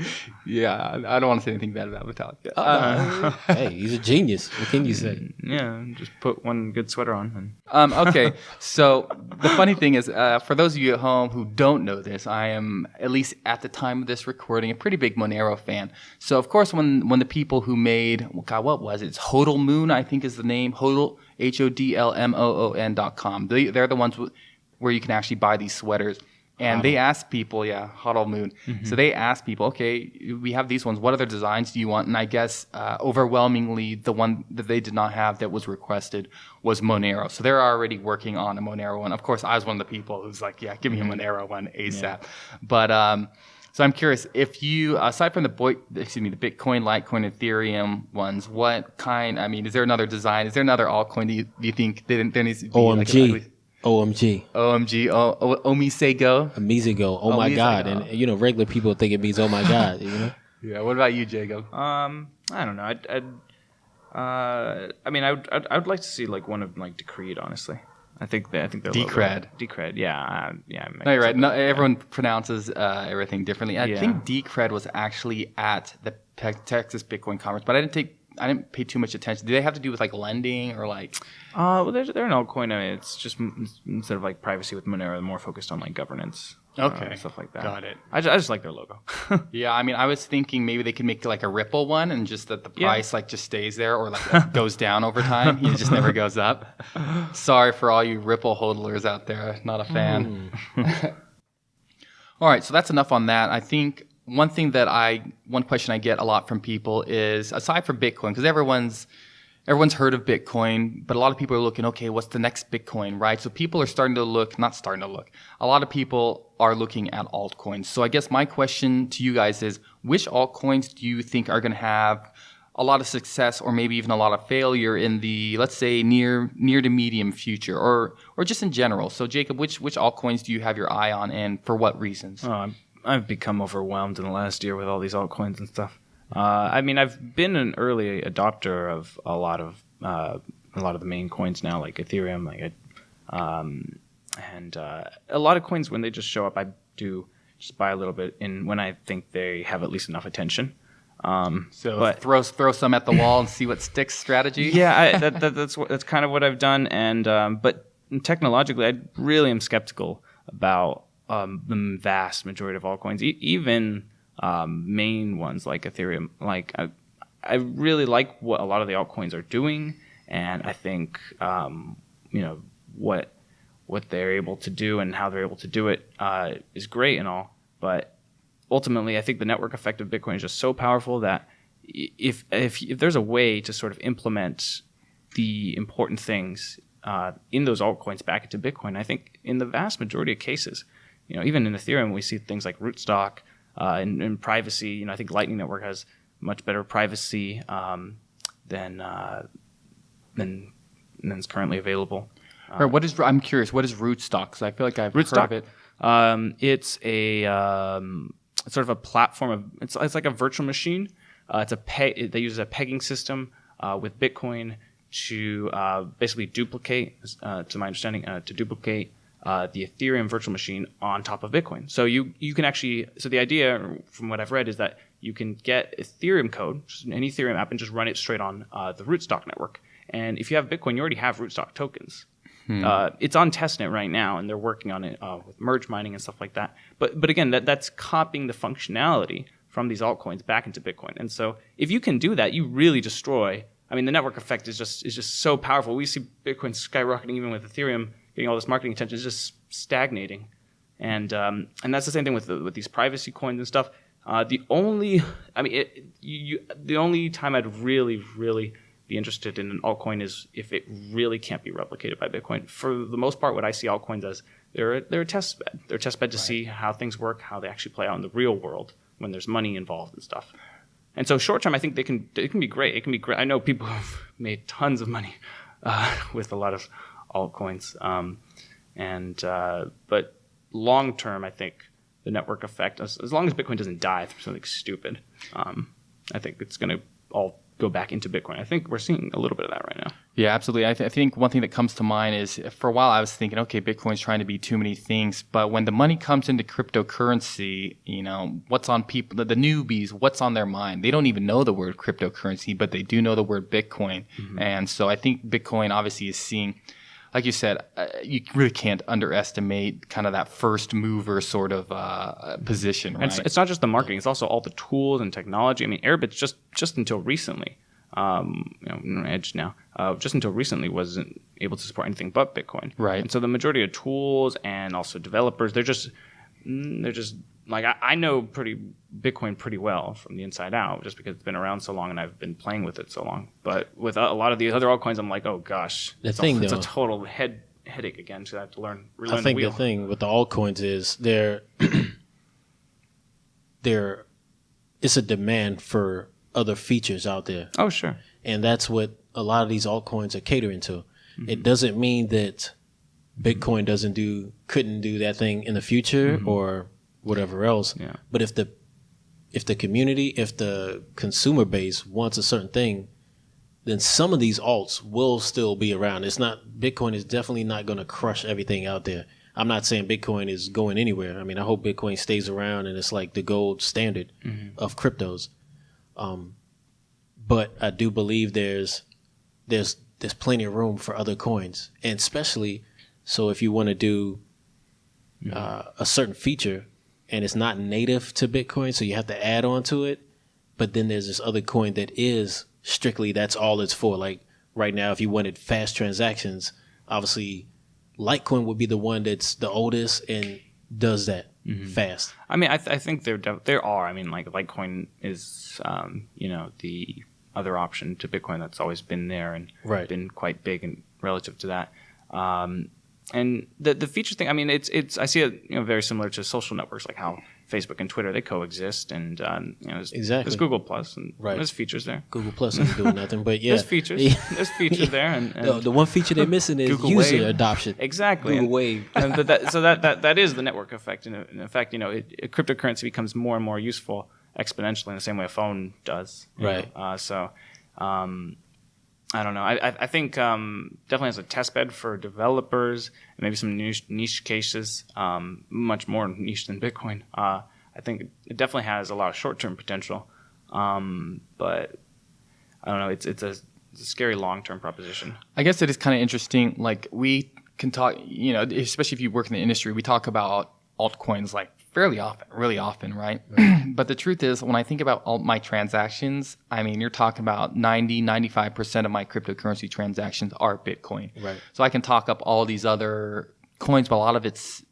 yeah. I don't want to say anything bad about Vitalik. Hey, he's a genius. What can you say? Yeah, just put one good sweater on. Okay, so the funny thing is, for those of you at home who don't know this, I am, at least at the time of this recording, a pretty big Monero fan. So of course, when the people who made, what was it? It's Hodl Moon, I think is the name. Hodl. HODLMOON.com. They're the ones where you can actually buy these sweaters. And they asked people, Hodl Moon. Mm-hmm. So they asked people, okay, we have these ones. What other designs do you want? And I guess overwhelmingly the one that they did not have that was requested was Monero. So they're already working on a Monero one. Of course, I was one of the people who's like, yeah, give me a Monero one ASAP. Yeah. But so I'm curious, if you, aside from the Bitcoin, Litecoin, Ethereum ones, what kind, is there another design? Is there another altcoin do you think there needs to be? OMG. Omisego. Amizigo. Oh my God. And, regular people think it means, oh my God, Yeah. What about you, Jacob? I don't know. I would like to see like one of like Decreed, honestly. I think they're Decred. Decred, yeah. No, you're right. No, everyone pronounces everything differently. I think Decred was actually at the Texas Bitcoin Conference, but I didn't pay too much attention. Do they have to do with like lending or like? Well, they're an altcoin. It's just instead of like privacy with Monero, they're more focused on like governance. Okay. stuff like that. Got it. I just like their logo. Yeah, I mean, I was thinking maybe they could make like a Ripple one and just that the price like just stays there or like goes down over time. It just never goes up. Sorry for all you Ripple hodlers out there. Not a fan. All right, so that's enough on that. I think one question I get a lot from people is, aside from Bitcoin, because everyone's heard of Bitcoin, but a lot of people are looking, okay, what's the next Bitcoin, right? So people are a lot of people are looking at altcoins. So I guess my question to you guys is, which altcoins do you think are going to have a lot of success or maybe even a lot of failure in the, let's say, near to medium future, or just in general? So Jacob, which altcoins do you have your eye on, and for what reasons? I've become overwhelmed in the last year with all these altcoins and stuff. I mean, I've been an early adopter of a lot of the main coins now, like Ethereum, and a lot of coins when they just show up, I do just buy a little bit in when I think they have at least enough attention. But throw some at the wall and see what sticks strategy. Yeah, that's kind of what I've done, and but technologically, I really am skeptical about the vast majority of altcoins, even main ones like Ethereum. Like I really like what a lot of the altcoins are doing, and I think what they're able to do and how they're able to do it is great and all, but ultimately, I think the network effect of Bitcoin is just so powerful that if there's a way to sort of implement the important things in those altcoins back into Bitcoin, I think in the vast majority of cases, even in Ethereum, we see things like rootstock and privacy. I think Lightning Network has much better privacy than is currently available. Right, I'm curious. What is rootstock? Because I feel like I've heard of it. It's a sort of a platform it's like a virtual machine. They use a pegging system with Bitcoin to basically duplicate, to my understanding, the Ethereum virtual machine on top of Bitcoin. So you can actually, so the idea from what I've read is that you can get Ethereum code, just any Ethereum app, and just run it straight on the rootstock network. And if you have Bitcoin, you already have rootstock tokens. It's on testnet right now, and they're working on it with merge mining and stuff like that. But again, that's copying the functionality from these altcoins back into Bitcoin. And so if you can do that, you really destroy. I mean, the network effect is just so powerful. We see Bitcoin skyrocketing, even with Ethereum getting all this marketing attention. It's just stagnating, and that's the same thing with these privacy coins and stuff. The only time I'd really be interested in an altcoin is if it really can't be replicated by Bitcoin. For the most part, what I see altcoins as, they're a test bed. They're a test bed to see how things work, how they actually play out in the real world when there's money involved and stuff. And so short term, I think it can be great. It can be great. I know people have made tons of money with a lot of altcoins. But long term, I think the network effect, as long as Bitcoin doesn't die through something stupid, I think it's going to all go back into Bitcoin. I think we're seeing a little bit of that right now. Yeah, absolutely. I think one thing that comes to mind is, for a while I was thinking, okay, Bitcoin's trying to be too many things, but when the money comes into cryptocurrency, what's on people, the newbies, what's on their mind? They don't even know the word cryptocurrency, but they do know the word Bitcoin. Mm-hmm. And so I think Bitcoin obviously is seeing, like you said, you really can't underestimate kind of that first mover sort of position, right? And it's not just the marketing; it's also all the tools and technology. I mean, Airbit's just until recently, Edge now, just until recently wasn't able to support anything but Bitcoin. Right. And so the majority of tools and also developers, they're just like, I know Bitcoin pretty well from the inside out, just because it's been around so long and I've been playing with it so long. But with a lot of these other altcoins, I'm like, oh gosh, it's a total headache again. So I have to relearn I think the wheel. The thing with the altcoins is it's a demand for other features out there. Oh, sure. And that's what a lot of these altcoins are catering to. Mm-hmm. It doesn't mean that Bitcoin couldn't do that thing in the future, mm-hmm. or whatever else. Yeah. But if the community, if the consumer base wants a certain thing, then some of these alts will still be around. Bitcoin is definitely not going to crush everything out there. I'm not saying Bitcoin is going anywhere. I mean, I hope Bitcoin stays around and it's like the gold standard, mm-hmm. of cryptos. But I do believe there's plenty of room for other coins, and especially so if you want to do a certain feature, and it's not native to Bitcoin, so you have to add on to it. But then there's this other coin that is strictly that's all it's for. Like right now, if you wanted fast transactions, obviously Litecoin would be the one that's the oldest and does that fast. I mean, I think there are. I mean, like Litecoin is, the other option to Bitcoin that's always been there and been quite big and relative to that. And the feature thing, I mean, it's I see it very similar to social networks, like how Facebook and Twitter, they coexist, and there's Google Plus, and there's features there. Google Plus ain't doing nothing, but yeah, there's features there, and the one feature they're missing is Google user Wave. adoption. Exactly, Google Wave. And that is the network effect. And in fact, cryptocurrency becomes more and more useful exponentially in the same way a phone does. I don't know. I think definitely as a test bed for developers and maybe some niche cases, much more niche than Bitcoin. I think it definitely has a lot of short-term potential, but I don't know. It's a scary long-term proposition. I guess it is kind of interesting. Like we can talk, especially if you work in the industry, we talk about altcoins like fairly often, really often, right? But the truth is, when I think about all my transactions, I mean, you're talking about 95% of my cryptocurrency transactions are Bitcoin. Right. So I can talk up all these other coins, but a lot of it's,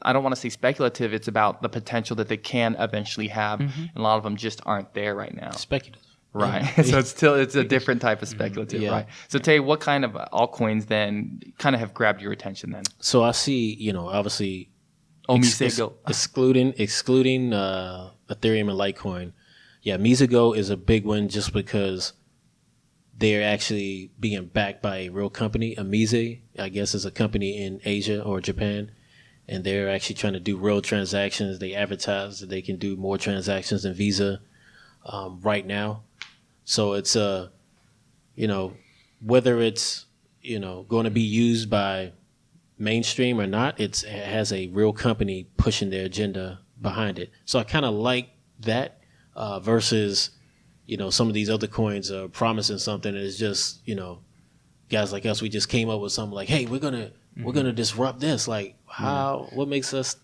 I don't want to say speculative, it's about the potential that they can eventually have. And a lot of them just aren't there right now. Speculative. Right. So it's a different type of speculative, right? So Tay, what kind of altcoins then kind of have grabbed your attention then? So I see, obviously, Misago. excluding Ethereum and Litecoin. Yeah, Misago is a big one just because they're actually being backed by a real company. Amize, I guess, is a company in Asia or Japan, and they're actually trying to do real transactions. They advertise that they can do more transactions than Visa right now. So it's whether it's going to be used by mainstream or not, it has a real company pushing their agenda behind it. So I kind of like that versus some of these other coins are promising something and it's just guys like us, we just came up with something like, hey, we're gonna disrupt this. Like what makes us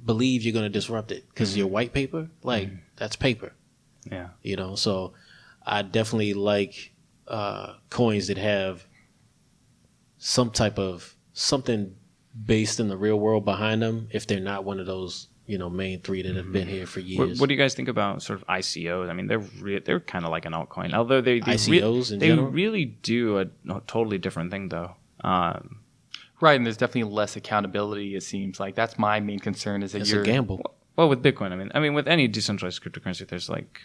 believe you're gonna disrupt it? Because your white paper, like that's paper. Yeah. So I definitely like coins that have some type of something based in the real world behind them, if they're not one of those main three that have been here for years. What do you guys think about sort of ICOs? I mean, they're kind of like an altcoin, although they ICOs they really do a totally different thing though. Right, and there's definitely less accountability. It seems like that's my main concern is that it's a gamble. Well, with Bitcoin, I mean, with any decentralized cryptocurrency, there's like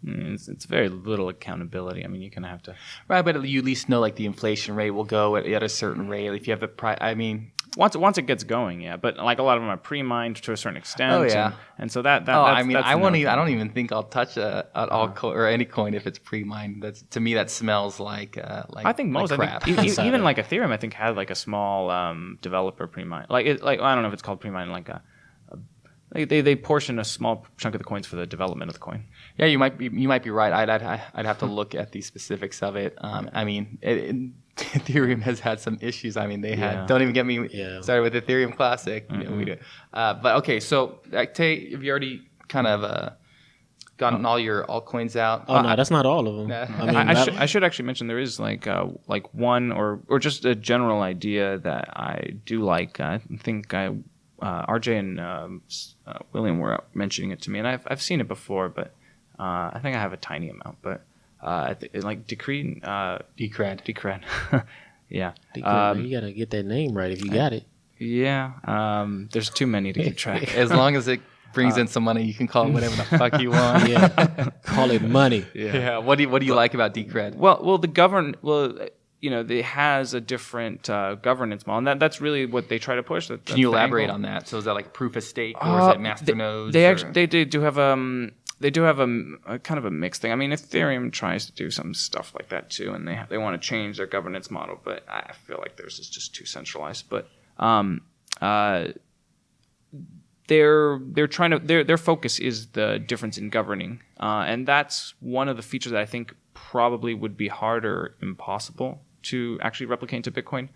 it's very little accountability. I mean, you kind of have to. Right, but you at least know like the inflation rate will go at a certain rate. If you have the price, I mean. Once it gets going, yeah, but like a lot of them are pre-mined to a certain extent. Oh yeah, and so that. I mean, I don't even think I'll touch an altcoin or any coin if it's pre-mined. That's to me that smells like I think most like crap. I think, even like Ethereum, I think had like a small developer pre-mine. Like I don't know if it's called pre-mine. Like they portion a small chunk of the coins for the development of the coin. Yeah, you might be right. I'd have to look at the specifics of it. I mean. Ethereum has had some issues. I mean, they had. Don't even get me started with Ethereum Classic. We do. But okay, so Tay, have you already kind of gotten all your altcoins out? Oh no, that's not all of them. Nah. I mean, I should actually mention there is like one or just a general idea that I do like. I think RJ and William were mentioning it to me, and I've seen it before, but I think I have a tiny amount, but. Like Decred. Yeah. Decred, you gotta get that name right if you got it. Yeah. There's too many to keep track. As long as it brings in some money, you can call it whatever the fuck you want. Yeah. Call it money. Yeah. What do you like about Decred? Well, it has a different governance model, and that's really what they try to push. Can you elaborate on that? So is that like proof of stake, or is it masternodes? They do have They do have a kind of a mixed thing. I mean, Ethereum tries to do some stuff like that too, and they want to change their governance model, but I feel like theirs is just too centralized. But they're trying to their focus is the difference in governing, and that's one of the features that I think probably would be harder, impossible to actually replicate into Bitcoin,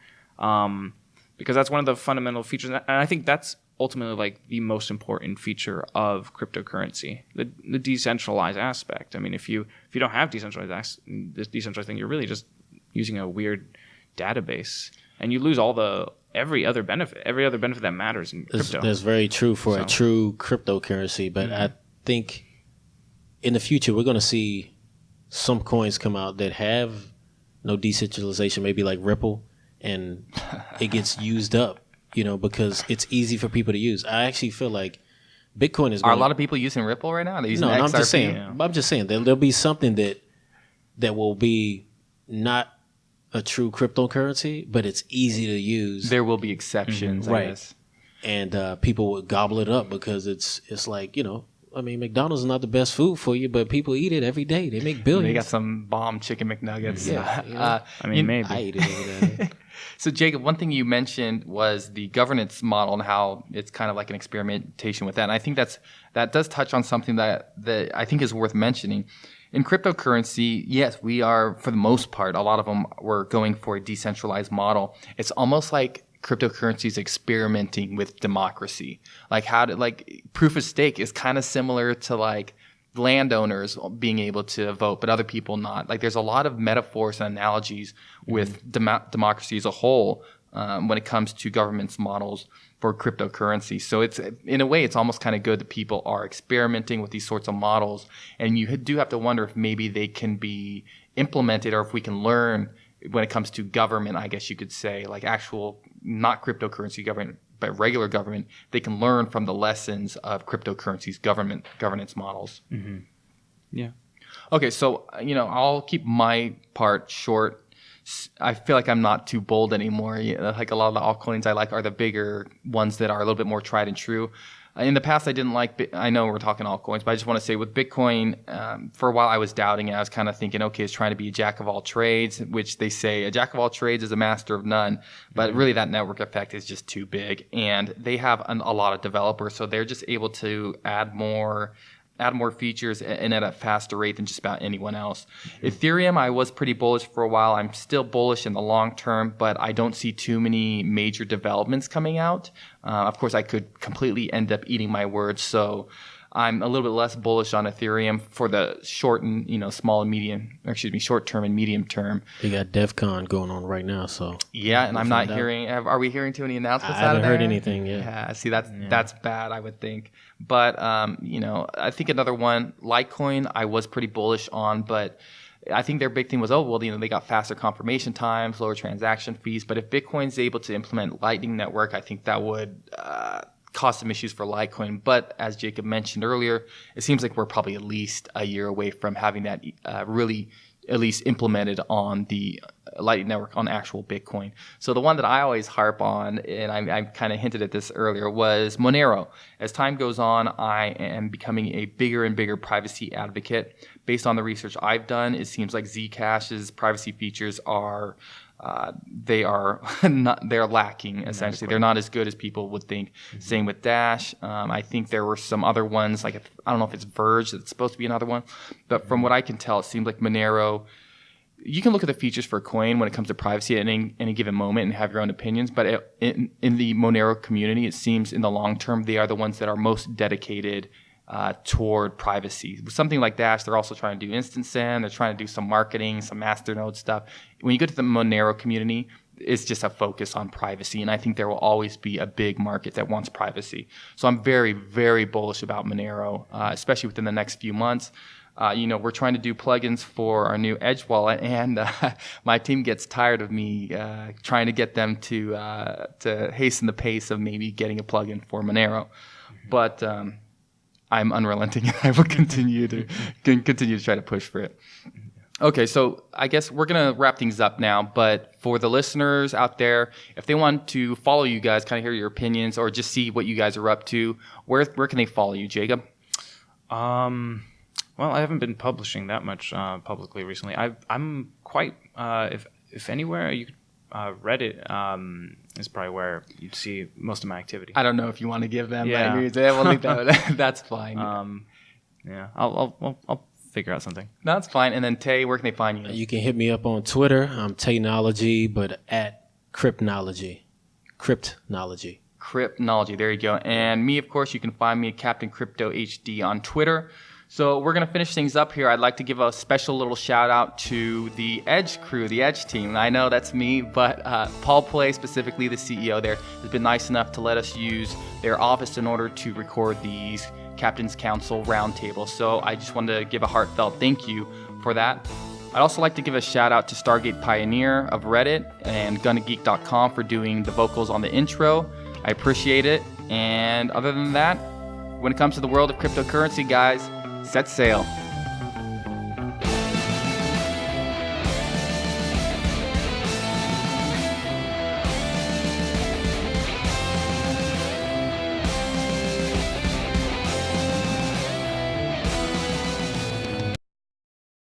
because that's one of the fundamental features, and I think that's ultimately like the most important feature of cryptocurrency, the decentralized aspect. I mean, if you don't have this decentralized thing, you're really just using a weird database, and you lose every other benefit that matters in crypto. That's very true for a true cryptocurrency, but I think in the future we're going to see some coins come out that have no decentralization, maybe like Ripple, and it gets used up, because it's easy for people to use. I actually feel like Bitcoin is. Are a lot of people using Ripple right now? Are they using I'm XRP? just saying. Yeah. I'm just saying there'll be something that will be not a true cryptocurrency, but it's easy to use. There will be exceptions, I guess. And people would gobble it up because it's like, McDonald's is not the best food for you, but people eat it every day. They make billions. They got some bomb chicken McNuggets. Yeah. Maybe. I eat it over there. So, Jacob, one thing you mentioned was the governance model and how it's kind of like an experimentation with that. And I think that does touch on something that I think is worth mentioning. In cryptocurrency, yes, we are, for the most part, a lot of them were going for a decentralized model. It's almost like cryptocurrencies experimenting with democracy. Like proof of stake is kind of similar to like landowners being able to vote, but other people not. Like there's a lot of metaphors and analogies with democracy as a whole when it comes to government's models for cryptocurrency. So it's, in a way, it's almost kind of good that people are experimenting with these sorts of models. And you do have to wonder if maybe they can be implemented, or if we can learn when it comes to government, I guess you could say, like actual, not cryptocurrency government, but regular government, they can learn from the lessons of cryptocurrency's governance models. Mm-hmm. Yeah. Okay, so, I'll keep my part short. I feel like I'm not too bold anymore. Like a lot of the altcoins I like are the bigger ones that are a little bit more tried and true. In the past, I didn't like. I know we're talking altcoins, but I just want to say with Bitcoin, for a while I was doubting it. I was kind of thinking, okay, it's trying to be a jack of all trades, which they say a jack of all trades is a master of none. But really, that network effect is just too big, and they have a lot of developers, so they're just able to add more features and at a faster rate than just about anyone else. Ethereum, I was pretty bullish for a while. I'm still bullish in the long term, but I don't see too many major developments coming out. Of course, I could completely end up eating my words, so I'm a little bit less bullish on Ethereum for the short and short term and medium term. They got DEF CON going on right now, so yeah, and I'm not hearing. Are we hearing too many announcements? I haven't heard anything yet. Yeah, see, that's bad, I would think. But I think another one, Litecoin, I was pretty bullish on, but I think their big thing was, they got faster confirmation times, lower transaction fees. But if Bitcoin's able to implement Lightning Network, I think that would cause some issues for Litecoin. But as Jacob mentioned earlier, it seems like we're probably at least a year away from having that really at least implemented on the Lightning Network on actual Bitcoin. So the one that I always harp on, and I kind of hinted at this earlier, was Monero. As time goes on, I am becoming a bigger and bigger privacy advocate. Based on the research I've done, it seems like Zcash's privacy features are they're lacking, essentially. They're not as good as people would think. Mm-hmm. Same with Dash. I think there were some other ones, like I don't know if it's Verge that's supposed to be another one, but from what I can tell, it seems like Monero, you can look at the features for a coin when it comes to privacy at any given moment and have your own opinions, but in the Monero community, it seems in the long term, they are the ones that are most dedicated toward privacy. With something like Dash, they're also trying to do instant send. They're trying to do some marketing, some masternode stuff. When you go to the Monero community, it's just a focus on privacy, and I think there will always be a big market that wants privacy. So I'm very, very bullish about Monero, especially within the next few months. We're trying to do plugins for our new Edge wallet, and my team gets tired of me trying to get them to hasten the pace of maybe getting a plugin for Monero. But I'm unrelenting, and I will continue to try to push for it. Okay, so I guess we're going to wrap things up now, but for the listeners out there, if they want to follow you guys, kind of hear your opinions, or just see what you guys are up to, where can they follow you, Jacob? Well, I haven't been publishing that much publicly recently. I'm quite, if anywhere, you could, Reddit is probably where you'd see most of my activity. I don't know if you want to give them. Yeah. We'll leave that. That's fine. Yeah, I'll figure out something. That's fine. And then Tay, where can they find you? You can hit me up on Twitter. I'm Taynology, but at Cryptnology. Cryptology. There you go. And me, of course, you can find me at Captain Crypto HD on Twitter. So we're going to finish things up here. I'd like to give a special little shout out to the Edge crew, the Edge team. I know that's me, but Paul Play, specifically the CEO there, has been nice enough to let us use their office in order to record these Captain's Council roundtables. So I just wanted to give a heartfelt thank you for that. I'd also like to give a shout out to Stargate Pioneer of Reddit and GunnaGeek.com for doing the vocals on the intro. I appreciate it. And other than that, when it comes to the world of cryptocurrency, guys, set sail.